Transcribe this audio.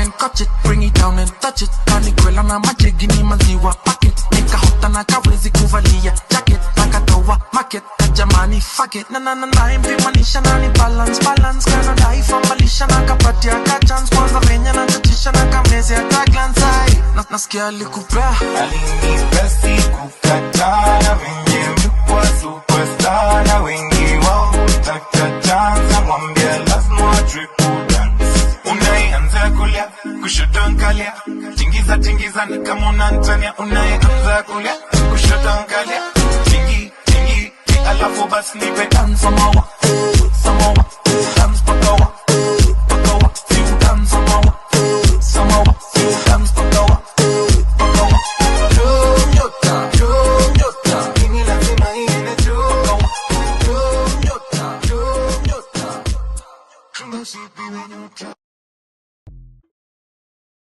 and catch it, bring it down and touch it. Panikwela na majigini maziwa packet. Nika hota na kawezi kuvalia jacket. Nakatoa market, jamani fuck it. Na impimanisha na ni balance. Kana life ambalisha na kapatia ka chance. Kwanza venye na chatisha na kameze ya taglance. Nasikia alikupea alinipesi kukatana venye mkwa superstar. Na wengi wao utaka chance. Mwambia lazima triple dance. Unayeanza kulia kushoto nkalia. Tingiza ni kama unantania. Unayeanza kulia kushoto nkalia. Tingi alafu basi nipe dance mawa.